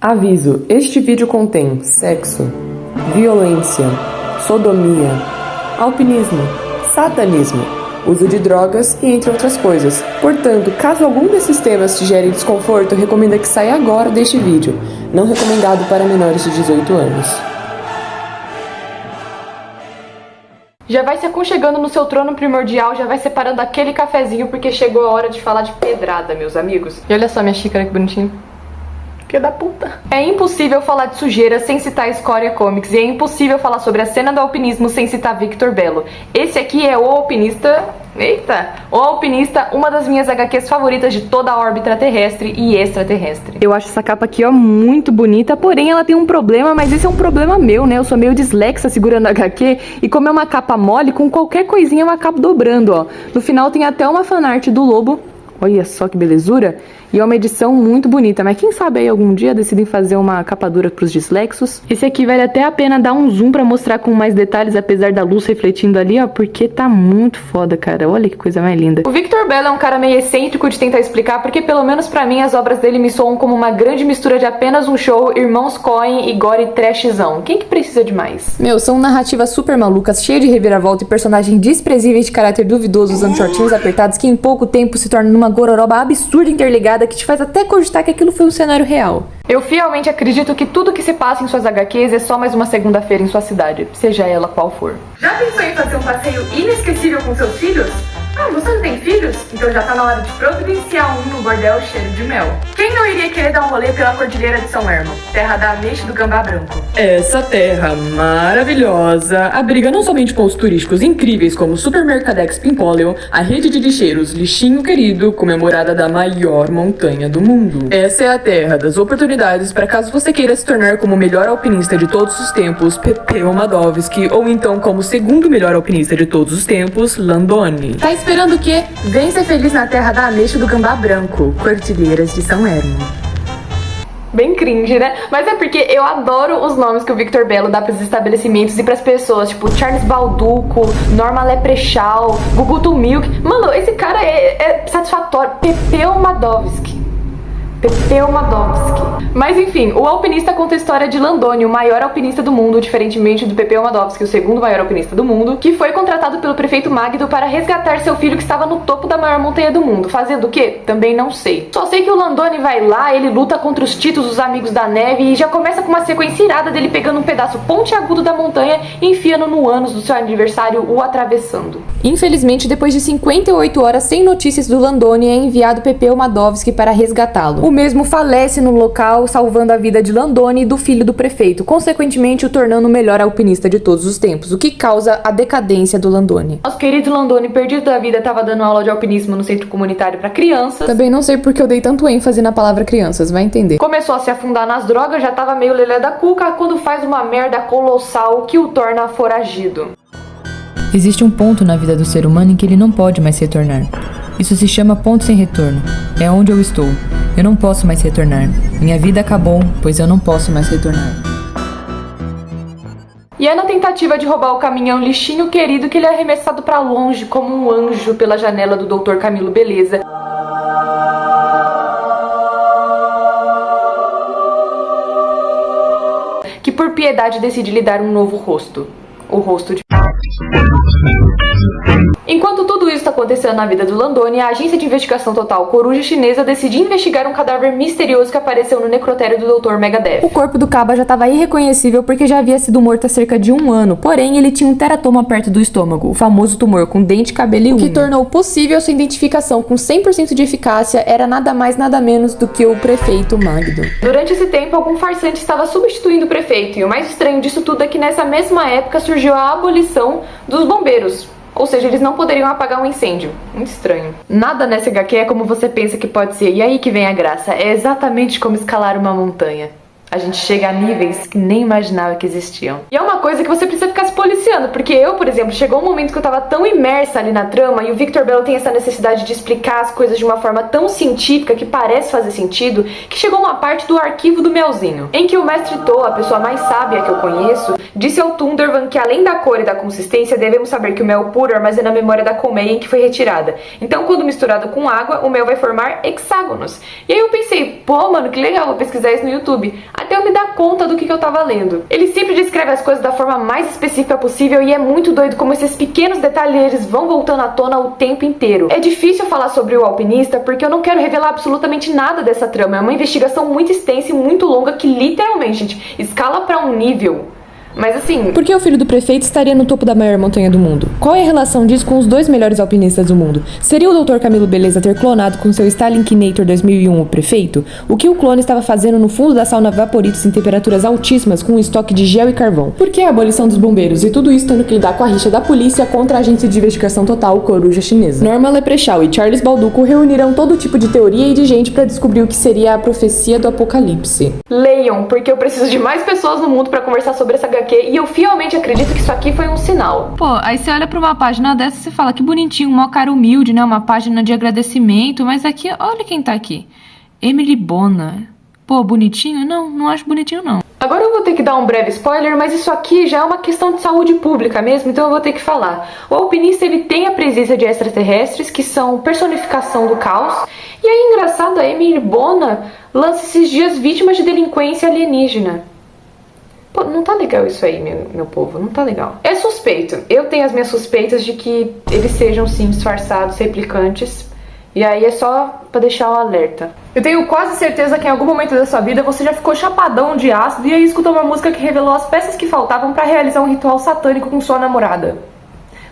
Aviso: este vídeo contém sexo, violência, sodomia, alpinismo, satanismo, uso de drogas e entre outras coisas. Portanto, caso algum desses temas te gere desconforto, recomendo que saia agora deste vídeo. Não recomendado para menores de 18 anos. Já vai se aconchegando no seu trono primordial, já vai separando aquele cafezinho, porque chegou a hora de falar de pedrada, meus amigos. E olha só minha xícara que bonitinha. Filha da puta. É impossível falar de sujeira sem citar Escória Comics, e é impossível falar sobre a cena do alpinismo sem citar Victor Bello. Esse aqui é o Alpinista... Eita! O Alpinista, uma das minhas HQs favoritas de toda a órbita terrestre e extraterrestre. Eu acho essa capa aqui, ó, muito bonita, porém ela tem um problema, mas esse é um problema meu, né? Eu sou meio dislexa segurando a HQ, e como é uma capa mole, com qualquer coisinha eu acabo dobrando, ó. No final tem até uma fanart do lobo. Olha só que belezura. E é uma edição muito bonita, mas quem sabe aí algum dia decidem fazer uma capa dura pros dislexos. Esse aqui vale até a pena dar um zoom pra mostrar com mais detalhes, apesar da luz refletindo ali, ó, porque tá muito foda, cara. Olha que coisa mais linda. O Victor Bello é um cara meio excêntrico de tentar explicar, porque pelo menos pra mim as obras dele me soam como uma grande mistura de apenas um show, irmãos Coen e gore trashzão. Quem que precisa de mais? Meu, são narrativas super malucas, cheias de reviravolta e personagens desprezíveis de caráter duvidoso usando shortinhos apertados que em pouco tempo se tornam numa gororoba absurda interligada que te faz até cogitar que aquilo foi um cenário real. Eu fielmente acredito que tudo que se passa em suas HQs é só mais uma segunda-feira em sua cidade, seja ela qual for. Já pensou em fazer um passeio inesquecível com seus filhos? Ah, você não tem filhos? Então já tá na hora de providenciar um no bordel cheiro de mel. Quem não iria querer dar um rolê pela Cordilheira de São Hermo, terra da ameixa e do gambá branco? Essa terra maravilhosa abriga não somente pontos turísticos incríveis como o Supermercadex Pimpolion, a rede de lixeiros Lixinho Querido, comemorada da maior montanha do mundo. Essa é a terra das oportunidades para caso você queira se tornar como o melhor alpinista de todos os tempos, Pepeu Madovski, ou então como o segundo melhor alpinista de todos os tempos, Landoni. Tá esperando o quê? Vem ser feliz na terra da ameixa e do gambá branco, Cordilheiras de São Hermo. Bem cringe, né? Mas é porque eu adoro os nomes que o Victor Bello dá pros estabelecimentos e pras pessoas, tipo Charles Balduco, Norma Leprechaun, Guguto Milk. Mano, esse cara é satisfatório. Pepeu Madovski. Pepeu Madovski. Mas enfim, o Alpinista conta a história de Landoni, o maior alpinista do mundo, diferentemente do Pepeu Madovski, o segundo maior alpinista do mundo, que foi contratado pelo prefeito Magdo para resgatar seu filho que estava no topo da maior montanha do mundo. Fazendo o quê? Também não sei. Só sei que o Landoni vai lá, ele luta contra os Titos, os amigos da neve, e já começa com uma sequência irada dele pegando um pedaço pontiagudo da montanha e enfiando no ânus do seu aniversário, o atravessando. Infelizmente, depois de 58 horas sem notícias do Landoni, é enviado Pepeu Madovski para resgatá-lo. O mesmo falece no local, salvando a vida de Landoni e do filho do prefeito, consequentemente o tornando o melhor alpinista de todos os tempos, o que causa a decadência do Landoni. Nosso querido Landoni, perdido da vida, estava dando aula de alpinismo no centro comunitário para crianças. Também não sei porque eu dei tanto ênfase na palavra crianças, vai entender. Começou a se afundar nas drogas, já tava meio lelé da cuca, quando faz uma merda colossal que o torna foragido. Existe um ponto na vida do ser humano em que ele não pode mais retornar. Isso se chama ponto sem retorno. É onde eu estou. Eu não posso mais retornar. Minha vida acabou, pois eu não posso mais retornar. E é na tentativa de roubar o caminhão Lixinho Querido que ele é arremessado pra longe como um anjo pela janela do Dr. Camilo Beleza. Que por piedade decide lhe dar um novo rosto. O rosto de... Enquanto tudo isso está acontecendo na vida do Landoni, a agência de investigação total Coruja Chinesa decide investigar um cadáver misterioso que apareceu no necrotério do Dr. Megadeth. O corpo do Caba já estava irreconhecível porque já havia sido morto há cerca de 1 ano, porém ele tinha um teratoma perto do estômago, o famoso tumor com dente, cabelo e unha. O que tornou possível sua identificação com 100% de eficácia era nada mais nada menos do que o prefeito Magdo. Durante esse tempo, algum farsante estava substituindo o prefeito, e o mais estranho disso tudo é que nessa mesma época surgiu a abolição dos bombeiros. Ou seja, eles não poderiam apagar um incêndio. Muito estranho. Nada nessa HQ é como você pensa que pode ser. E aí que vem a graça. É exatamente como escalar uma montanha. A gente chega a níveis que nem imaginava que existiam. E é uma coisa que você precisa ficar se policiando, porque eu, por exemplo, chegou um momento que eu tava tão imersa ali na trama, e o Victor Belo tem essa necessidade de explicar as coisas de uma forma tão científica, que parece fazer sentido, que chegou uma parte do arquivo do melzinho, em que o mestre To, a pessoa mais sábia que eu conheço, disse ao Thundervan que além da cor e da consistência, devemos saber que o mel puro armazena a memória da colmeia em que foi retirada. Então, quando misturado com água, o mel vai formar hexágonos. E aí eu pensei, pô, mano, que legal, vou pesquisar isso no YouTube. Até eu me dar conta do que eu tava lendo. Ele sempre descreve as coisas da forma mais específica possível e é muito doido como esses pequenos detalhes eles vão voltando à tona o tempo inteiro. É difícil falar sobre o alpinista porque eu não quero revelar absolutamente nada dessa trama. É uma investigação muito extensa e muito longa que literalmente, gente, escala pra um nível. Mas assim... Por que o filho do prefeito estaria no topo da maior montanha do mundo? Qual é a relação disso com os 2 melhores alpinistas do mundo? Seria o Dr. Camilo Beleza ter clonado com seu Stalinkinator 2001 o prefeito? O que o clone estava fazendo no fundo da sauna Vaporitos em temperaturas altíssimas com um estoque de gel e carvão? Por que a abolição dos bombeiros? E tudo isso tendo que lidar com a rixa da polícia contra a agência de investigação total Coruja Chinesa. Norma Leprechaun e Charles Balduco reunirão todo tipo de teoria e de gente para descobrir o que seria a profecia do apocalipse. Leiam, porque eu preciso de mais pessoas no mundo para conversar sobre essa HQ e eu fielmente acredito que isso aqui foi um sinal. Pô, aí você olha pra uma página dessa e você fala que bonitinho, uma cara humilde, né? Uma página de agradecimento, mas aqui, olha quem tá aqui. Emily Bona. Pô, bonitinho? Não acho bonitinho, não. Agora eu vou ter que dar um breve spoiler, mas isso aqui já é uma questão de saúde pública mesmo, então eu vou ter que falar. O alpinista, ele tem a presença de extraterrestres, que são personificação do caos, e aí, engraçado, a Emily Bona lança esses dias vítimas de delinquência alienígena. Pô, não tá legal isso aí, meu povo, não tá legal. É suspeito, eu tenho as minhas suspeitas de que eles sejam sim disfarçados, replicantes, e aí é só pra deixar o alerta. Eu tenho quase certeza que em algum momento da sua vida você já ficou chapadão de ácido e aí escutou uma música que revelou as peças que faltavam pra realizar um ritual satânico com sua namorada.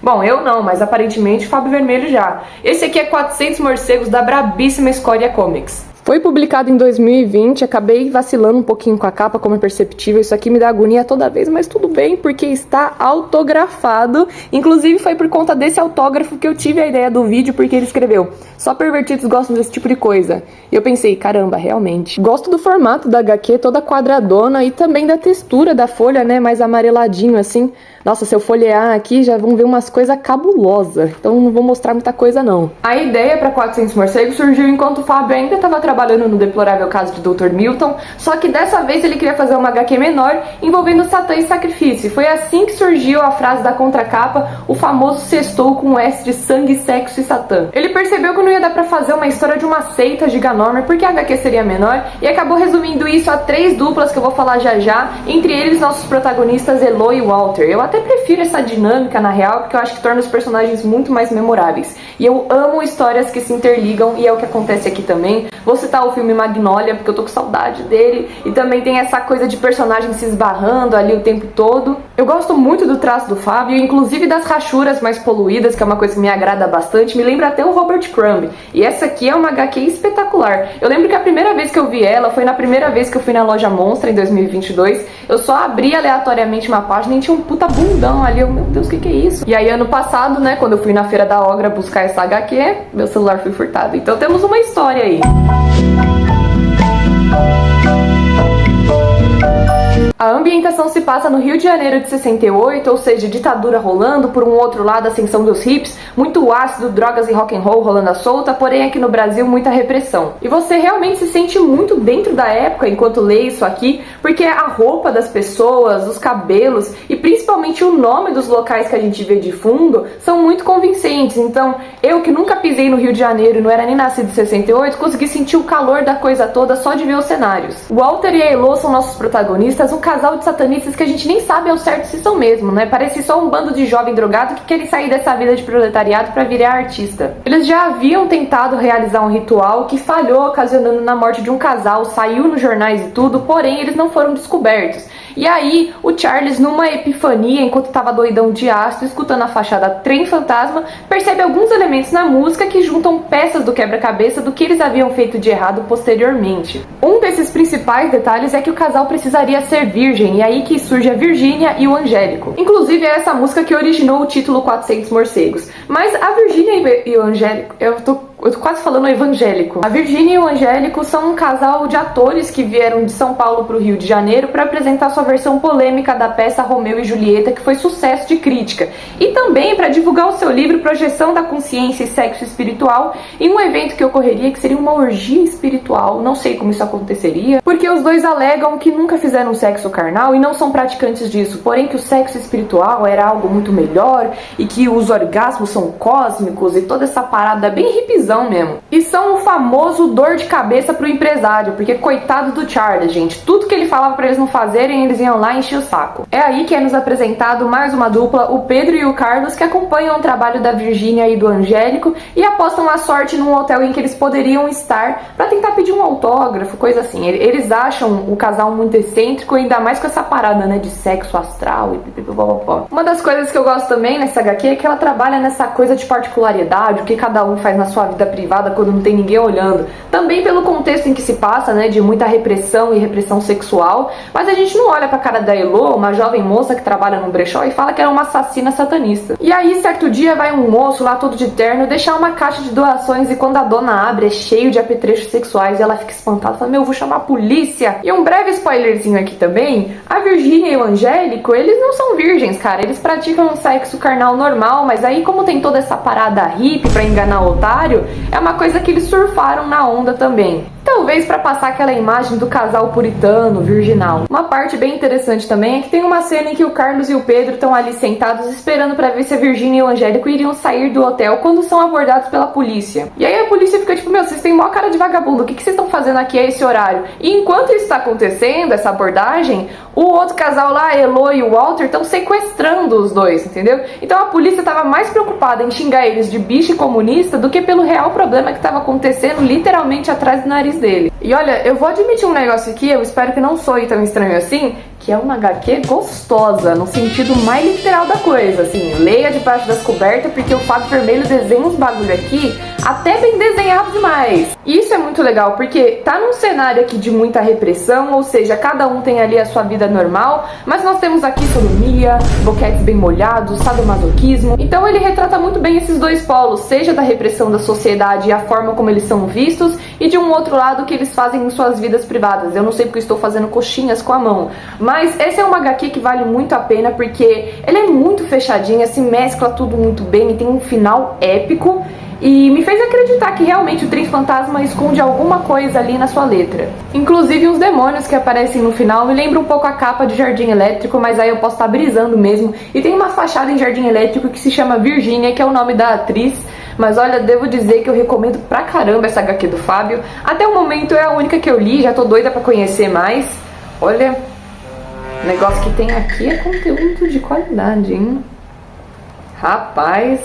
Bom, eu não, mas aparentemente o Fábio Vermelho já. Esse aqui é 400 Morcegos da brabíssima Escória Comics. Foi publicado em 2020, acabei vacilando um pouquinho com a capa, como é perceptível, isso aqui me dá agonia toda vez, mas tudo bem, porque está autografado, inclusive foi por conta desse autógrafo que eu tive a ideia do vídeo, porque ele escreveu, só pervertidos gostam desse tipo de coisa, e eu pensei, caramba, realmente. Gosto do formato da HQ, toda quadradona, e também da textura da folha, né, mais amareladinho assim. Nossa, se eu folhear aqui, já vão ver umas coisas cabulosas, então não vou mostrar muita coisa não. A ideia para 400 Morcegos surgiu enquanto o Fábio ainda estava trabalhando no deplorável caso de Dr. Milton, só que dessa vez ele queria fazer uma HQ menor envolvendo Satã e sacrifício. Foi assim que surgiu a frase da contracapa, o famoso sextou com o S de sangue, sexo e Satã. Ele percebeu que não ia dar pra fazer uma história de uma seita giganorme porque a HQ seria menor e acabou resumindo isso a 3 duplas que eu vou falar já já, entre eles nossos protagonistas Eloy e Walter. Eu até prefiro essa dinâmica na real porque eu acho que torna os personagens muito mais memoráveis. E eu amo histórias que se interligam e é o que acontece aqui também. Vou citar o filme Magnolia, porque eu tô com saudade dele, e também tem essa coisa de personagens se esbarrando ali o tempo todo. Eu gosto muito do traço do Fábio, inclusive das rachuras mais poluídas, que é uma coisa que me agrada bastante, me lembra até o Robert Crumb, e essa aqui é uma HQ espetacular. Eu lembro que a primeira vez que eu vi ela foi na primeira vez que eu fui na Loja Monstra, em 2022, eu só abri aleatoriamente uma página e tinha um puta bundão ali, eu, meu Deus, o que é isso? E aí ano passado, né, quando eu fui na Feira da Ogra buscar essa HQ, meu celular foi furtado. Então temos uma história aí. A ambientação se passa no Rio de Janeiro de 68, ou seja, ditadura rolando, por um outro lado a ascensão dos hips, muito ácido, drogas e rock and roll rolando à solta, porém aqui no Brasil muita repressão. E você realmente se sente muito dentro da época enquanto lê isso aqui, porque a roupa das pessoas, os cabelos e principalmente o nome dos locais que a gente vê de fundo são muito convincentes. Então, eu que nunca pisei no Rio de Janeiro e não era nem nascido em 68, consegui sentir o calor da coisa toda só de ver os cenários. Walter e a Elo são nossos protagonistas, um casal de satanistas que a gente nem sabe ao certo se são mesmo, né? Parece só um bando de jovem drogado que querem sair dessa vida de proletariado pra virar artista. Eles já haviam tentado realizar um ritual que falhou, ocasionando na morte de um casal, saiu nos jornais e tudo, porém eles não foram descobertos. E aí, o Charles, numa epifania, enquanto estava doidão de ácido, escutando a fachada Trem Fantasma, percebe alguns elementos na música que juntam peças do quebra-cabeça do que eles haviam feito de errado posteriormente. Um desses principais detalhes é que o casal precisaria ser virgem, e aí que surge a Virgínia e o Angélico. Inclusive, é essa música que originou o título 400 Morcegos. Mas a Virgínia e o Angélico... Eu tô quase falando evangélico. A Virgínia e o Angélico são um casal de atores que vieram de São Paulo pro Rio de Janeiro para apresentar sua versão polêmica da peça Romeu e Julieta, que foi sucesso de crítica. E também para divulgar o seu livro Projeção da Consciência e Sexo Espiritual em um evento que ocorreria que seria uma orgia espiritual. Não sei como isso aconteceria, porque os dois alegam que nunca fizeram sexo carnal e não são praticantes disso, porém que o sexo espiritual era algo muito melhor e que os orgasmos são cósmicos e toda essa parada bem hipzão mesmo. E são o famoso dor de cabeça pro empresário, porque coitado do Charlie, gente, tudo que ele falava pra eles não fazerem, eles iam lá e enchiam o saco. É aí que é nos apresentado mais uma dupla, o Pedro e o Carlos, que acompanham o trabalho da Virgínia e do Angélico e apostam a sorte num hotel em que eles poderiam estar pra tentar pedir um autógrafo, coisa assim. Eles acham o casal muito excêntrico, ainda mais com essa parada, né, de sexo astral e pipipopopó. Uma das coisas que eu gosto também nessa HQ é que ela trabalha nessa coisa de particularidade, o que cada um faz na sua vida privada quando não tem ninguém olhando. Também pelo contexto em que se passa, né, de muita repressão e repressão sexual, mas a gente não olha pra cara da Elo, uma jovem moça que trabalha num brechó, e fala que ela é uma assassina satanista. E aí, certo dia, vai um moço lá todo de terno deixar uma caixa de doações e quando a dona abre é cheio de apetrechos sexuais e ela fica espantada, fala, meu, vou chamar a polícia. E um breve spoilerzinho aqui também, a Virgínia e o Angélico, eles não são virgens, cara, eles praticam um sexo carnal normal, mas aí como tem toda essa parada hippie pra enganar o otário, é uma coisa que eles surfaram na onda também. Talvez para passar aquela imagem do casal puritano, virginal. Uma parte bem interessante também é que tem uma cena em que o Carlos e o Pedro estão ali sentados esperando para ver se a Virgínia e o Angélico iriam sair do hotel quando são abordados pela polícia. E aí a polícia fica tipo, meu, vocês têm mó cara de vagabundo, o que vocês estão fazendo aqui a esse horário? E enquanto isso está acontecendo, essa abordagem, o outro casal lá, a Elo e o Walter, estão sequestrando os dois, entendeu? Então a polícia estava mais preocupada em xingar eles de bicho comunista do que pelo real problema que estava acontecendo literalmente atrás do nariz dele. E olha, eu vou admitir um negócio aqui, eu espero que não soe tão estranho assim, que é uma HQ gostosa, no sentido mais literal da coisa, assim, leia debaixo das cobertas, porque o Fábio Vermelho desenha uns bagulho aqui, até bem desenhado demais. E isso é muito legal, porque tá num cenário aqui de muita repressão, ou seja, cada um tem ali a sua vida normal, mas nós temos aqui sodomia, boquetes bem molhados, sadomasoquismo, então ele retrata muito bem esses dois polos, seja da repressão da sociedade e a forma como eles são vistos, e de um outro lado que eles fazem em suas vidas privadas. Eu não sei porque eu estou fazendo coxinhas com a mão, mas esse é uma HQ que vale muito a pena porque ele é muito fechadinha, se mescla tudo muito bem e tem um final épico e me fez acreditar que realmente o Trem Fantasma esconde alguma coisa ali na sua letra. Inclusive uns demônios que aparecem no final me lembram um pouco a capa de Jardim Elétrico, mas aí eu posso estar brisando mesmo. E tem uma fachada em Jardim Elétrico que se chama Virgínia, que é o nome da atriz. Mas olha, devo dizer que eu recomendo pra caramba essa HQ do Fábio. Até o momento é a única que eu li, já tô doida pra conhecer mais. Olha, o negócio que tem aqui é conteúdo de qualidade, hein? Rapaz.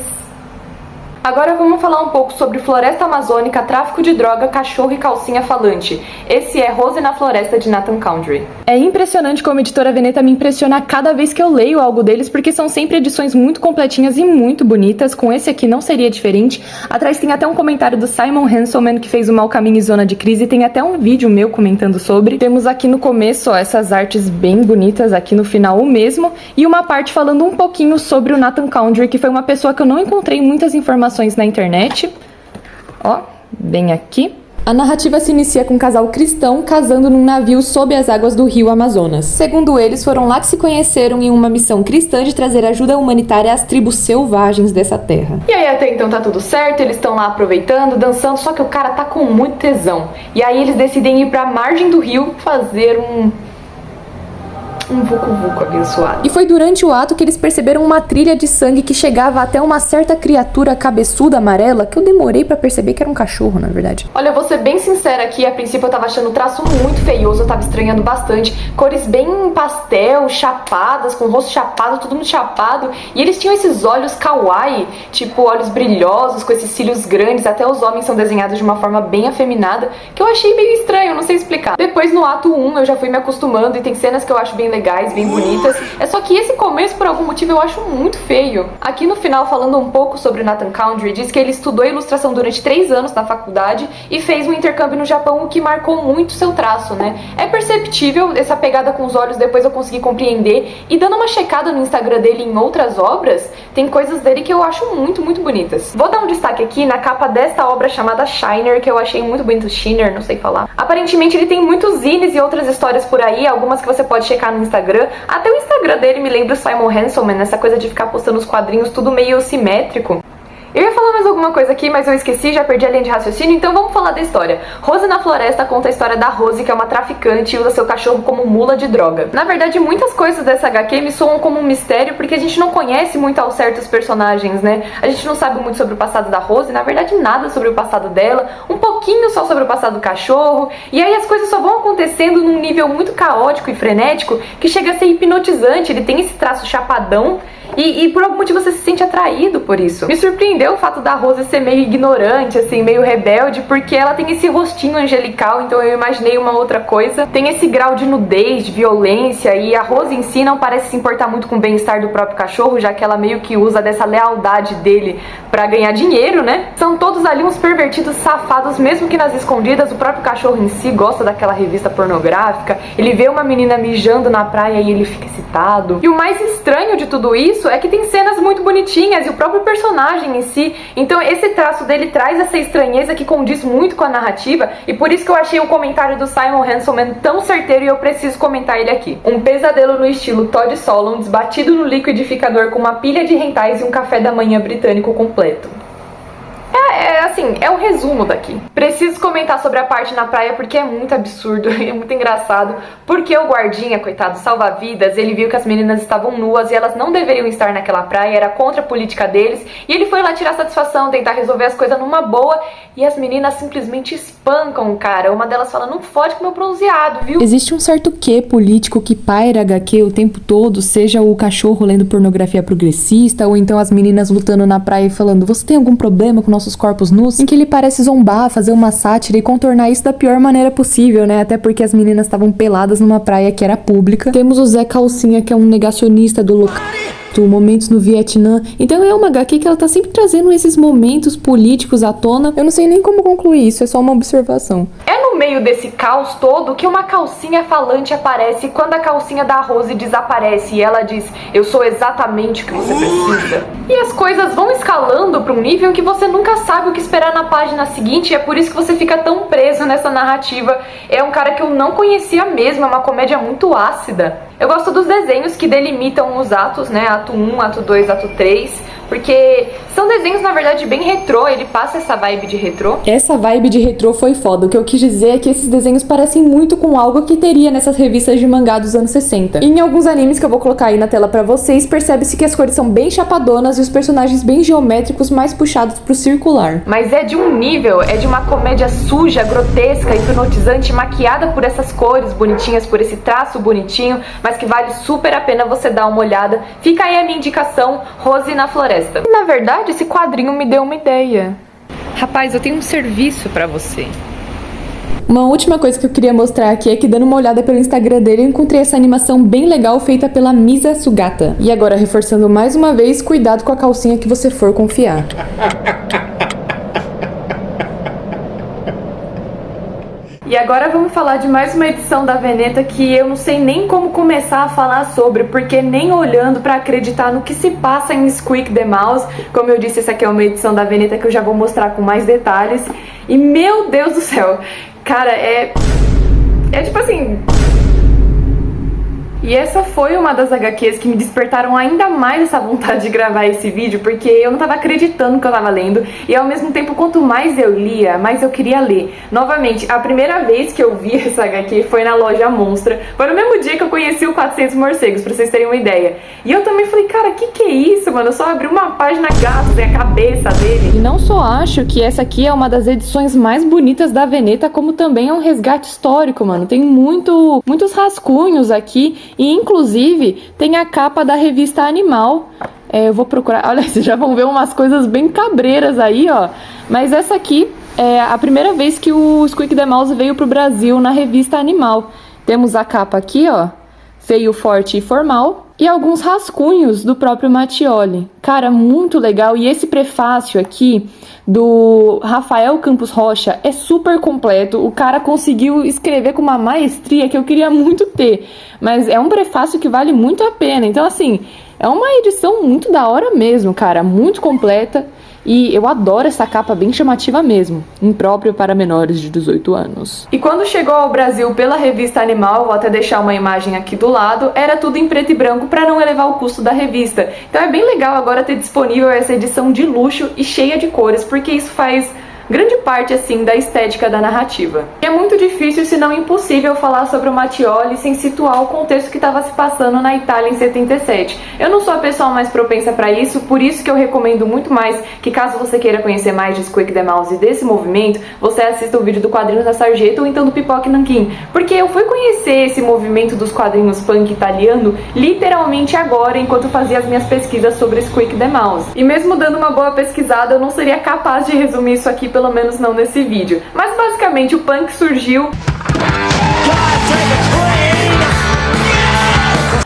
Agora vamos falar um pouco sobre floresta amazônica, tráfico de droga, cachorro e calcinha falante. Esse é Rose na Floresta, de Nathan Coundry. É impressionante como a Editora Veneta me impressiona cada vez que eu leio algo deles, porque são sempre edições muito completinhas e muito bonitas. Com esse aqui não seria diferente. Atrás tem até um comentário do Simon Hanselman, que fez o Mau Caminho e Zona de Crise, tem até um vídeo meu comentando sobre. Temos aqui no começo, ó, essas artes bem bonitas, aqui no final o mesmo, e uma parte falando um pouquinho sobre o Nathan Coundry, que foi uma pessoa que eu não encontrei muitas informações na internet. Ó, bem aqui. A narrativa se inicia com um casal cristão casando num navio sob as águas do rio Amazonas. Segundo eles, foram lá que se conheceram em uma missão cristã de trazer ajuda humanitária às tribos selvagens dessa terra. E aí até então tá tudo certo, eles estão lá aproveitando, dançando, só que o cara tá com muito tesão. E aí eles decidem ir pra margem do rio fazer um vucu-vucu abençoado. E foi durante o ato que eles perceberam uma trilha de sangue que chegava até uma certa criatura cabeçuda amarela, que eu demorei pra perceber que era um cachorro, na verdade. Olha, eu vou ser bem sincera aqui, a princípio eu tava achando o traço muito feioso, eu tava estranhando bastante, cores bem pastel, chapadas, com o rosto chapado, todo mundo chapado, e eles tinham esses olhos kawaii, tipo olhos brilhosos, com esses cílios grandes, até os homens são desenhados de uma forma bem afeminada, que eu achei meio estranho, não sei explicar. Depois no ato 1 eu já fui me acostumando e tem cenas que eu acho bem legais, legais, bem bonitas. É só que esse começo, por algum motivo, eu acho muito feio. Aqui no final, falando um pouco sobre o Nathan Cowdery, diz que ele estudou ilustração durante 3 anos na faculdade e fez um intercâmbio no Japão, o que marcou muito seu traço, né? É perceptível essa pegada com os olhos, depois eu consegui compreender. E dando uma checada no Instagram dele em outras obras, tem coisas dele que eu acho muito, muito bonitas. Vou dar um destaque aqui na capa desta obra chamada Shiner, que eu achei muito bonito. Shiner, não sei falar. Aparentemente ele tem muitos zines e outras histórias por aí, algumas que você pode checar no Instagram. Até o Instagram dele me lembra o Simon Hanselman, essa coisa de ficar postando os quadrinhos tudo meio simétrico. Eu ia falar mais alguma coisa aqui, mas eu esqueci, já perdi a linha de raciocínio, então vamos falar da história. Rose na Floresta conta a história da Rose, que é uma traficante e usa seu cachorro como mula de droga. Na verdade, muitas coisas dessa HQ me soam como um mistério, porque a gente não conhece muito ao certo os personagens, né? A gente não sabe muito sobre o passado da Rose, na verdade nada sobre o passado dela, um pouquinho só sobre o passado do cachorro, e aí as coisas só vão acontecendo num nível muito caótico e frenético, que chega a ser hipnotizante. Ele tem esse traço chapadão, e por algum motivo você se sente atraído por isso. Me surpreendeu o fato da Rose ser meio ignorante, assim, meio rebelde, porque ela tem esse rostinho angelical, então eu imaginei uma outra coisa. Tem esse grau de nudez, de violência, e a Rose em si não parece se importar muito com o bem-estar do próprio cachorro, já que ela meio que usa dessa lealdade dele pra ganhar dinheiro, né? São todos ali uns pervertidos safados, mesmo que nas escondidas. O próprio cachorro em si gosta daquela revista pornográfica, ele vê uma menina mijando na praia e ele fica excitado. E o mais estranho de tudo isso é que tem cenas muito bonitinhas e o próprio personagem em si. Então esse traço dele traz essa estranheza que condiz muito com a narrativa, e por isso que eu achei o comentário do Simon Hanselman tão certeiro e eu preciso comentar ele aqui. Um pesadelo no estilo Todd Solondz, batido no liquidificador com uma pilha de rentais e um café da manhã britânico completo. Assim, é um resumo daqui. Preciso comentar sobre a parte na praia porque é muito absurdo, é muito engraçado, porque o guardinha, coitado, salva-vidas, ele viu que as meninas estavam nuas e elas não deveriam estar naquela praia, era contra a política deles, e ele foi lá tirar satisfação, tentar resolver as coisas numa boa, e as meninas simplesmente espancam o cara. Uma delas fala, não fode com meu bronzeado, viu? Existe um certo quê político que paira HQ o tempo todo, seja o cachorro lendo pornografia progressista, ou então as meninas lutando na praia e falando, você tem algum problema com nossos corpos nus, em que ele parece zombar, fazer uma sátira e contornar isso da pior maneira possível, né? Até porque as meninas estavam peladas numa praia que era pública. Temos o Zé Calcinha, que é um negacionista do local, momentos no Vietnã. Então é uma HQ que ela tá sempre trazendo esses momentos políticos à tona. Eu não sei nem como concluir isso, é só uma observação. É no meio desse caos todo que uma calcinha falante aparece quando a calcinha da Rose desaparece e ela diz, eu sou exatamente o que você precisa. E as coisas vão escalando para um nível que você nunca sabe o que esperar na página seguinte, e é por isso que você fica tão preso nessa narrativa. É um cara que eu não conhecia mesmo, é uma comédia muito ácida. Eu gosto dos desenhos que delimitam os atos, né, ato 1, ato 2, ato 3, porque são desenhos, na verdade, bem retrô, ele passa essa vibe de retrô. Essa vibe de retrô foi foda, o que eu quis dizer é que esses desenhos parecem muito com algo que teria nessas revistas de mangá dos anos 60. E em alguns animes que eu vou colocar aí na tela pra vocês, percebe-se que as cores são bem chapadonas e os personagens bem geométricos, mais puxados pro circular. Mas é de um nível, é de uma comédia suja, grotesca, hipnotizante, maquiada por essas cores bonitinhas, por esse traço bonitinho, mas que vale super a pena você dar uma olhada. Fica aí a minha indicação, Rose na Floresta. Na verdade, esse quadrinho me deu uma ideia. Rapaz, eu tenho um serviço pra você. Uma última coisa que eu queria mostrar aqui é que, dando uma olhada pelo Instagram dele, eu encontrei essa animação bem legal feita pela Misa Sugata. E agora, reforçando mais uma vez, cuidado com a calcinha que você for confiar. E agora vamos falar de mais uma edição da Veneta que eu não sei nem como começar a falar sobre, porque nem olhando pra acreditar no que se passa em Squeak the Mouse. Como eu disse, essa aqui é uma edição da Veneta que eu já vou mostrar com mais detalhes. E meu Deus do céu, cara, é tipo assim... E essa foi uma das HQs que me despertaram ainda mais essa vontade de gravar esse vídeo, porque eu não tava acreditando no que eu tava lendo, e ao mesmo tempo, quanto mais eu lia, mais eu queria ler. Novamente, a primeira vez que eu vi essa HQ foi na loja Monstra, foi no mesmo dia que eu conheci o 400 Morcegos, pra vocês terem uma ideia. E eu também falei, cara, que é isso, mano? Eu só abri uma página gasta, a cabeça dele. E não só acho que essa aqui é uma das edições mais bonitas da Veneta, como também é um resgate histórico, mano. Tem muitos rascunhos aqui. E inclusive tem a capa da revista Animal. Eu vou procurar, olha, vocês já vão ver umas coisas bem cabreiras aí, ó. Mas essa aqui é a primeira vez que o Squeak the Mouse veio pro Brasil na revista Animal. Temos a capa aqui, ó. feio, forte e formal, e alguns rascunhos do próprio Mattioli. Cara, muito legal. E esse prefácio aqui do Rafael Campos Rocha é super completo. O cara conseguiu escrever com uma maestria que eu queria muito ter. Mas é um prefácio que vale muito a pena. Então, assim, é uma edição muito da hora mesmo, cara. Muito completa. E eu adoro essa capa bem chamativa mesmo, impróprio para menores de 18 anos. E quando chegou ao Brasil pela revista Animal, vou até deixar uma imagem aqui do lado, era tudo em preto e branco para não elevar o custo da revista. Então é bem legal agora ter disponível essa edição de luxo e cheia de cores, porque isso faz grande parte, assim, da estética da narrativa. E é muito difícil, se não impossível, falar sobre o Mattioli sem situar o contexto que estava se passando na Itália em 77. Eu não sou a pessoa mais propensa para isso, por isso que eu recomendo muito mais que, caso você queira conhecer mais de Squeak the Mouse e desse movimento, você assista o vídeo do Quadrinhos da Sarjeta ou então do Pipoca Nanquim, porque eu fui conhecer esse movimento dos quadrinhos punk italiano literalmente agora, enquanto fazia as minhas pesquisas sobre Squeak the Mouse. E mesmo dando uma boa pesquisada, eu não seria capaz de resumir isso aqui, pelo menos não nesse vídeo. Mas basicamente o punk surgiu,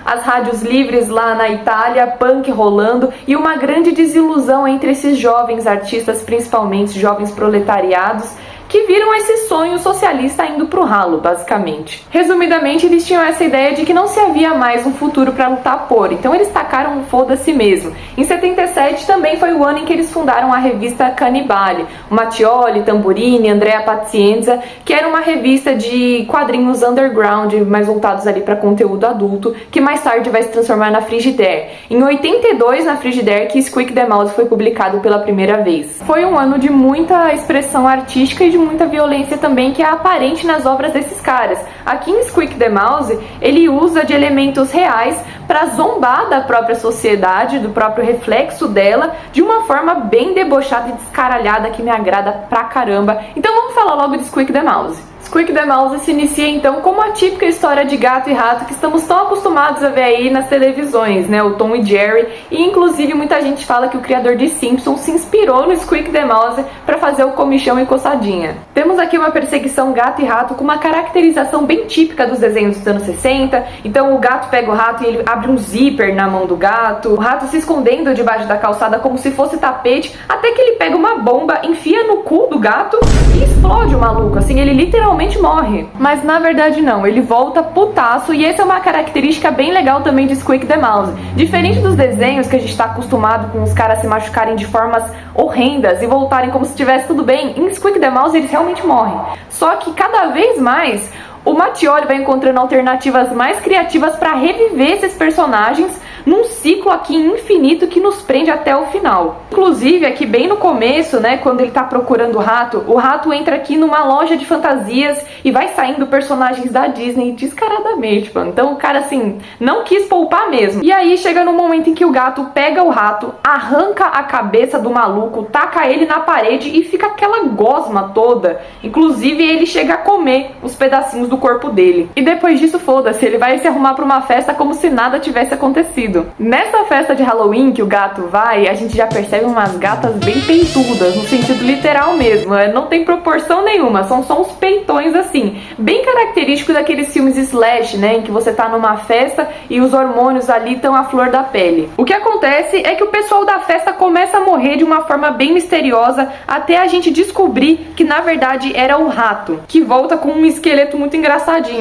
as rádios livres lá na Itália, punk rolando e uma grande desilusão entre esses jovens artistas, principalmente jovens proletariados, que viram esse sonho socialista indo pro ralo, basicamente. Resumidamente, eles tinham essa ideia de que não se havia mais um futuro para lutar por, então eles tacaram um foda-se mesmo. Em 77 também foi o ano em que eles fundaram a revista Cannibale, o Mattioli, Tamburini, Andrea Pazienza, que era uma revista de quadrinhos underground, mais voltados ali para conteúdo adulto, que mais tarde vai se transformar na Frigidaire. Em 82, na Frigidaire, que Squeak the Mouse foi publicado pela primeira vez. Foi um ano de muita expressão artística e de muita violência também, que é aparente nas obras desses caras. Aqui em Squeak the Mouse, ele usa de elementos reais para zombar da própria sociedade, do próprio reflexo dela, de uma forma bem debochada e descaralhada que me agrada pra caramba. Então vamos falar logo de Squeak the Mouse. Squeak the Mouse se inicia então como a típica história de gato e rato que estamos tão acostumados a ver aí nas televisões, né, o Tom e Jerry, e inclusive muita gente fala que o criador de Simpsons se inspirou no Squeak the Mouse para fazer o comichão e coçadinha. Temos aqui uma perseguição gato e rato com uma caracterização bem típica dos desenhos dos anos 60, então o gato pega o rato e ele abre um zíper na mão do gato, o rato se escondendo debaixo da calçada como se fosse tapete, até que ele pega uma bomba, enfia no cu do gato e explode o maluco, assim, ele literalmente morre. Mas na verdade não, ele volta putaço, e essa é uma característica bem legal também de Squeak the Mouse. Diferente dos desenhos que a gente tá acostumado com os caras se machucarem de formas horrendas e voltarem como se estivesse tudo bem, em Squeak the Mouse eles realmente morrem. Só que cada vez mais o Mattioli vai encontrando alternativas mais criativas para reviver esses personagens num ciclo aqui infinito que nos prende até o final. Inclusive, aqui bem no começo, né, quando ele tá procurando o rato entra aqui numa loja de fantasias e vai saindo personagens da Disney descaradamente, mano. Então o cara, assim, não quis poupar mesmo. E aí chega no momento em que o gato pega o rato, arranca a cabeça do maluco, taca ele na parede e fica aquela gosma toda. Inclusive, ele chega a comer os pedacinhos do corpo dele. E depois disso, foda-se, ele vai se arrumar pra uma festa como se nada tivesse acontecido. Nessa festa de Halloween que o gato vai, a gente já percebe umas gatas bem peitudas, no sentido literal mesmo, não tem proporção nenhuma, são só uns peitões assim, bem característico daqueles filmes slash, né, em que você tá numa festa e os hormônios ali estão à flor da pele. O que acontece é que o pessoal da festa começa a morrer de uma forma bem misteriosa, até a gente descobrir que na verdade era o rato, que volta com um esqueleto muito engraçadinho.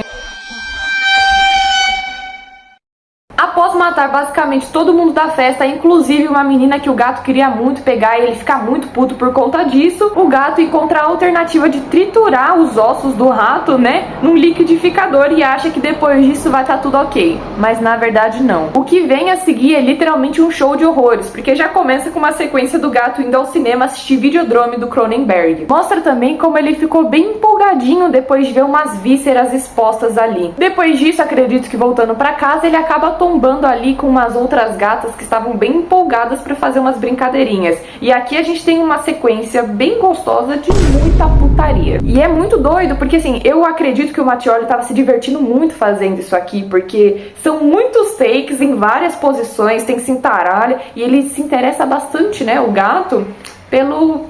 Após matar basicamente todo mundo da festa, inclusive uma menina que o gato queria muito pegar e ele fica muito puto por conta disso, o gato encontra a alternativa de triturar os ossos do rato, né, num liquidificador e acha que depois disso vai estar tudo ok. Mas na verdade não. O que vem a seguir é literalmente um show de horrores, porque já começa com uma sequência do gato indo ao cinema assistir Videodrome do Cronenberg. Mostra também como ele ficou bem empolgadinho depois de ver umas vísceras expostas ali. Depois disso, acredito que voltando pra casa, ele acaba tombando ali com umas outras gatas que estavam bem empolgadas pra fazer umas brincadeirinhas. E aqui a gente tem uma sequência bem gostosa de muita putaria. E é muito doido, porque assim, eu acredito que o Mattioli tava se divertindo muito fazendo isso aqui, porque são muitos takes em várias posições, tem cintaralha, e ele se interessa bastante, né, o gato, pelo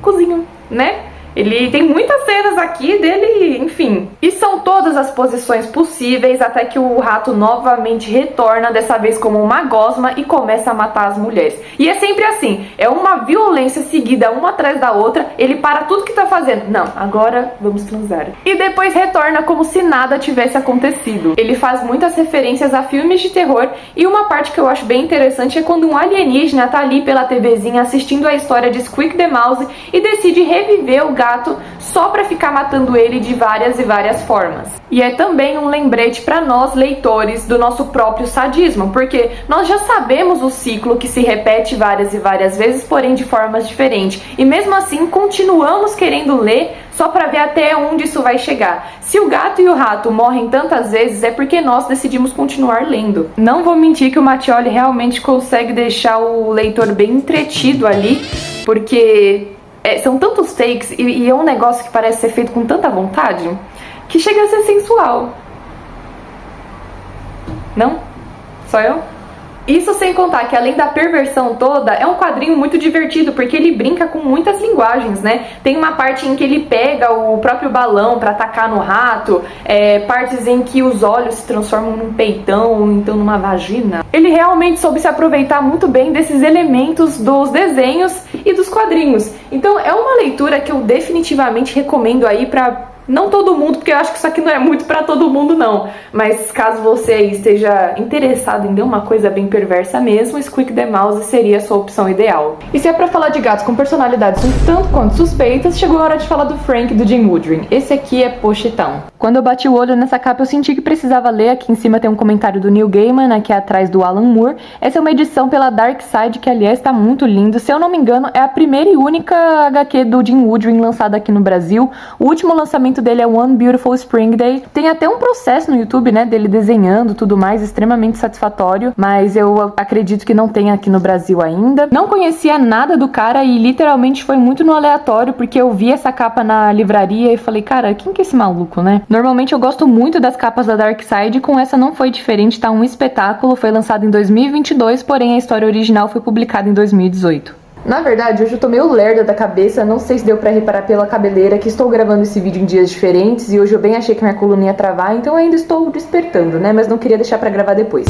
cozinho, né? Ele tem muitas cenas aqui dele, enfim. E são todas as posições possíveis até que o rato novamente retorna, dessa vez como uma gosma, e começa a matar as mulheres. E é sempre assim, é uma violência seguida uma atrás da outra, ele para tudo que tá fazendo. Não, agora vamos transar. E depois retorna como se nada tivesse acontecido. Ele faz muitas referências a filmes de terror, e uma parte que eu acho bem interessante é quando um alienígena tá ali pela TVzinha assistindo a história de Squeak the Mouse e decide reviver o gato só pra ficar matando ele de várias e várias formas. E é também um lembrete pra nós, leitores, do nosso próprio sadismo, porque nós já sabemos o ciclo que se repete várias e várias vezes, porém de formas diferentes. E mesmo assim, continuamos querendo ler só pra ver até onde isso vai chegar. Se o gato e o rato morrem tantas vezes, é porque nós decidimos continuar lendo. Não vou mentir que o Mattioli realmente consegue deixar o leitor bem entretido ali, porque são tantos takes e é um negócio que parece ser feito com tanta vontade que chega a ser sensual. Não? Só eu? Isso sem contar que, além da perversão toda, é um quadrinho muito divertido, porque ele brinca com muitas linguagens, né? Tem uma parte em que ele pega o próprio balão pra atacar no rato, partes em que os olhos se transformam num peitão, ou então numa vagina. Ele realmente soube se aproveitar muito bem desses elementos dos desenhos e dos quadrinhos. Então é uma leitura que eu definitivamente recomendo aí pra... não todo mundo, porque eu acho que isso aqui não é muito pra todo mundo, não. Mas caso você aí esteja interessado em ler uma coisa bem perversa mesmo, Squeak the Mouse seria a sua opção ideal. E se é pra falar de gatos com personalidades um tanto quanto suspeitas, chegou a hora de falar do Frank, do Jim Woodring. Esse aqui é pochitão. Quando eu bati o olho nessa capa, eu senti que precisava ler. Aqui em cima tem um comentário do Neil Gaiman, aqui atrás do Alan Moore. Essa é uma edição pela Dark Side, que aliás tá muito lindo. Se eu não me engano, é a primeira e única HQ do Jim Woodring lançada aqui no Brasil. O último lançamento dele é One Beautiful Spring Day. Tem até um processo no YouTube, né, dele desenhando tudo mais, extremamente satisfatório, mas eu acredito que não tem aqui no Brasil ainda. Não conhecia nada do cara e literalmente foi muito no aleatório, porque eu vi essa capa na livraria e falei, cara, quem que é esse maluco, né? Normalmente eu gosto muito das capas da Dark Side, e com essa não foi diferente, tá um espetáculo. Foi lançado em 2022, porém a história original foi publicada em 2018. Na verdade, hoje eu tô meio lerda da cabeça, não sei se deu pra reparar pela cabeleira que estou gravando esse vídeo em dias diferentes e hoje eu bem achei que minha coluna ia travar, então eu ainda estou despertando, né? Mas não queria deixar pra gravar depois.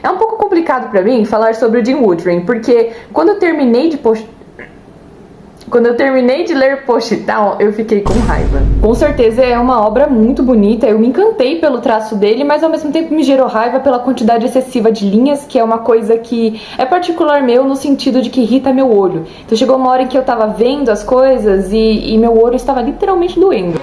É um pouco complicado pra mim falar sobre o Jim Woodring, porque quando eu terminei de ler Pochitão, eu fiquei com raiva. Com certeza é uma obra muito bonita, eu me encantei pelo traço dele, mas ao mesmo tempo me gerou raiva pela quantidade excessiva de linhas, que é uma coisa que é particular meu no sentido de que irrita meu olho. Então chegou uma hora em que eu tava vendo as coisas e meu olho estava literalmente doendo.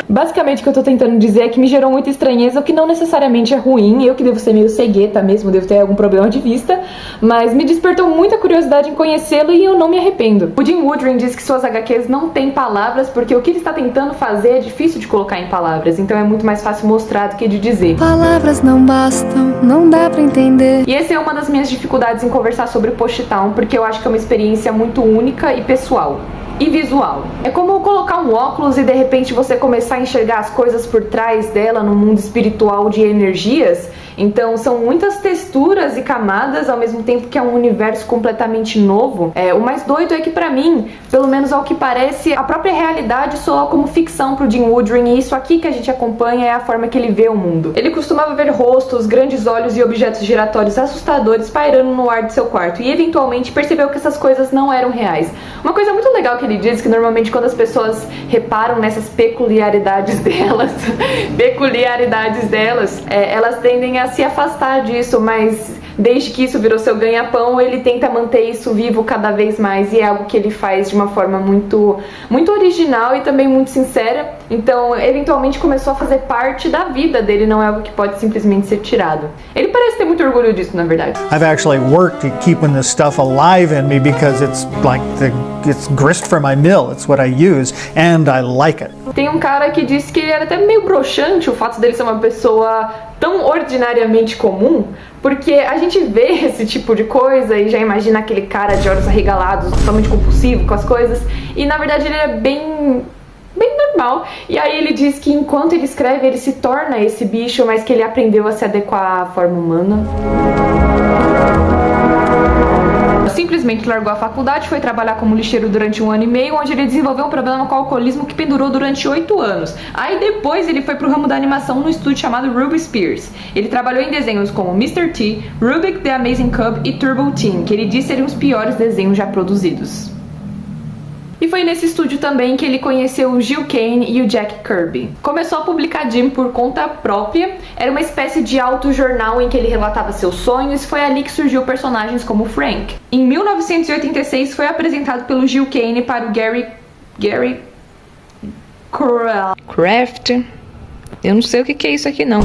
Basicamente o que eu tô tentando dizer é que me gerou muita estranheza, o que não necessariamente é ruim, eu que devo ser meio cegueta mesmo, devo ter algum problema de vista, mas me despertou muita curiosidade em conhecê-lo e eu não me arrependo. O Jim Woodring diz que suas HQs não têm palavras, porque o que ele está tentando fazer é difícil de colocar em palavras, então é muito mais fácil mostrar do que de dizer. Palavras não bastam, não dá pra entender. E essa é uma das minhas dificuldades em conversar sobre Pochitão, porque eu acho que é uma experiência muito única e pessoal. E visual. É como colocar um óculos e de repente você começar a enxergar as coisas por trás dela no mundo espiritual de energias. Então são muitas texturas e camadas ao mesmo tempo que é um universo completamente novo. O mais doido é que pra mim, pelo menos ao que parece, a própria realidade soa como ficção pro Jim Woodring, e isso aqui que a gente acompanha é a forma que ele vê o mundo. Ele costumava ver rostos, grandes olhos e objetos giratórios assustadores pairando no ar de seu quarto e eventualmente percebeu que essas coisas não eram reais. Uma coisa muito legal que ele diz que normalmente quando as pessoas reparam nessas peculiaridades delas, elas tendem a se afastar disso, mas desde que isso virou seu ganha-pão, ele tenta manter isso vivo cada vez mais, e é algo que ele faz de uma forma muito, muito original e também muito sincera. Então, eventualmente começou a fazer parte da vida dele, não é algo que pode simplesmente ser tirado. Ele parece ter muito orgulho disso, na verdade. I've actually worked at keeping this stuff alive in me because it's like it's grist for my mill. It's what I use and I like it. Tem um cara que disse que ele era até meio broxante o fato dele ser uma pessoa tão ordinariamente comum, porque a gente vê esse tipo de coisa e já imagina aquele cara de olhos arregalados, totalmente compulsivo com as coisas, e na verdade ele é bem normal. E aí ele diz que enquanto ele escreve, ele se torna esse bicho, mas que ele aprendeu a se adequar à forma humana. Simplesmente largou a faculdade, foi trabalhar como lixeiro durante 1 ano e meio, onde ele desenvolveu um problema com alcoolismo que pendurou durante 8 anos. Aí depois ele foi pro ramo da animação no estúdio chamado Ruby Spears. Ele trabalhou em desenhos como Mr. T, Rubik the Amazing Cub e Turbo Teen, que ele disse seriam os piores desenhos já produzidos. E foi nesse estúdio também que ele conheceu o Gil Kane e o Jack Kirby. Começou a publicar Jim por conta própria, era uma espécie de autojornal em que ele relatava seus sonhos e foi ali que surgiu personagens como Frank. Em 1986 foi apresentado pelo Gil Kane para o Gary Craft. Eu não sei o que é isso aqui não.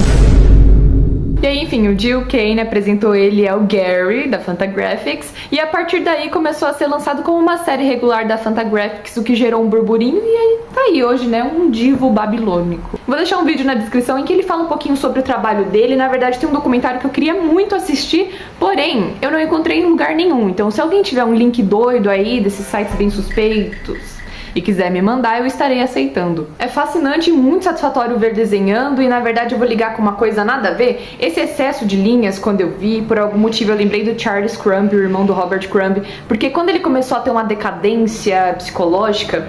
E aí, enfim, o Gil Kane apresentou ele ao Gary, da Fantagraphics, e a partir daí começou a ser lançado como uma série regular da Fantagraphics, o que gerou um burburinho, e aí tá aí hoje, né, um divo babilônico. Vou deixar um vídeo na descrição em que ele fala um pouquinho sobre o trabalho dele. Na verdade tem um documentário que eu queria muito assistir, porém, eu não encontrei em lugar nenhum. Então se alguém tiver um link doido aí, desses sites bem suspeitos, e quiser me mandar, eu estarei aceitando. É fascinante e muito satisfatório ver desenhando, e na verdade eu vou ligar com uma coisa nada a ver. Esse excesso de linhas, quando eu vi, por algum motivo eu lembrei do Charles Crumb, o irmão do Robert Crumb, porque quando ele começou a ter uma decadência psicológica,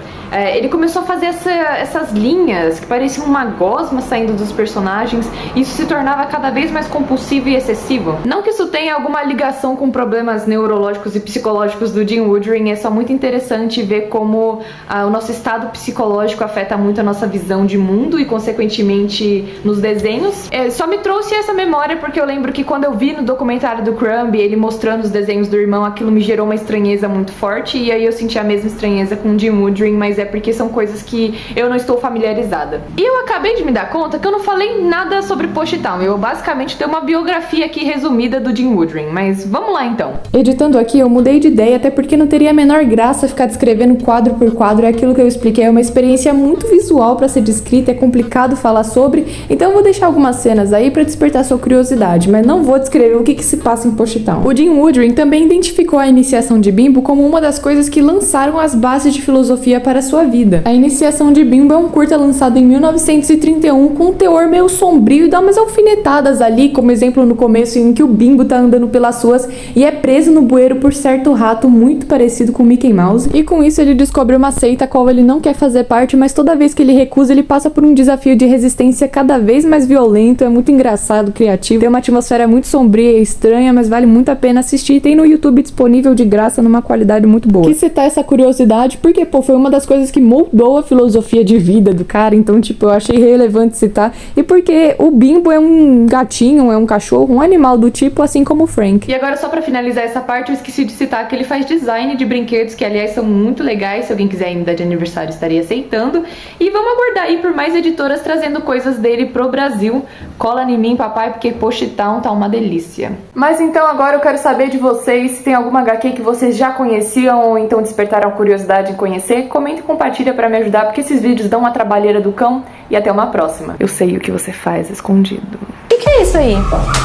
ele começou a fazer essas linhas que pareciam uma gosma saindo dos personagens, e isso se tornava cada vez mais compulsivo e excessivo. Não que isso tenha alguma ligação com problemas neurológicos e psicológicos do Jim Woodring, é só muito interessante ver como o nosso estado psicológico afeta muito a nossa visão de mundo e, consequentemente, nos desenhos. Só me trouxe essa memória porque eu lembro que quando eu vi no documentário do Crumb, ele mostrando os desenhos do irmão, aquilo me gerou uma estranheza muito forte, e aí eu senti a mesma estranheza com o Jim Woodring, mas é porque são coisas que eu não estou familiarizada. E eu acabei de me dar conta que eu não falei nada sobre Post Town. Eu basicamente tenho uma biografia aqui resumida do Jim Woodring, mas vamos lá então. Editando aqui, eu mudei de ideia, até porque não teria a menor graça ficar descrevendo quadro por quadro. É aquilo que eu expliquei, é uma experiência muito visual para ser descrita, é complicado falar sobre, então eu vou deixar algumas cenas aí para despertar sua curiosidade, mas não vou descrever o que se passa em Post Town. O Jim Woodring também identificou a iniciação de Bimbo como uma das coisas que lançaram as bases de filosofia para a sua vida. A iniciação de Bimbo é um curta lançado em 1931 com um teor meio sombrio e dá umas alfinetadas ali, como exemplo no começo em que o Bimbo tá andando pelas ruas e é preso no bueiro por certo rato muito parecido com Mickey Mouse, e com isso ele descobre uma seita a qual ele não quer fazer parte, mas toda vez que ele recusa, ele passa por um desafio de resistência cada vez mais violento. É muito engraçado, criativo, tem uma atmosfera muito sombria e estranha, mas vale muito a pena assistir. Tem no YouTube disponível de graça numa qualidade muito boa. Quis citar essa curiosidade porque, pô, foi uma das coisas que moldou a filosofia de vida do cara, então, tipo, eu achei relevante citar, e porque o Bimbo é um gatinho, é um cachorro, um animal do tipo, assim como o Frank. E agora, só pra finalizar essa parte, eu esqueci de citar que ele faz design de brinquedos, que aliás são muito legais. Se alguém quiser me dar de aniversário, estaria aceitando. E vamos aguardar aí por mais editoras trazendo coisas dele pro Brasil. Cola em mim, papai, porque Post Town tá uma delícia. Mas então agora eu quero saber de vocês se tem alguma HQ que vocês já conheciam ou então despertaram curiosidade em conhecer. Comenta e compartilha pra me ajudar, porque esses vídeos dão uma trabalheira do cão. E até uma próxima. Eu sei o que você faz escondido. O que é isso aí?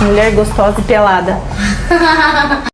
Mulher gostosa e pelada.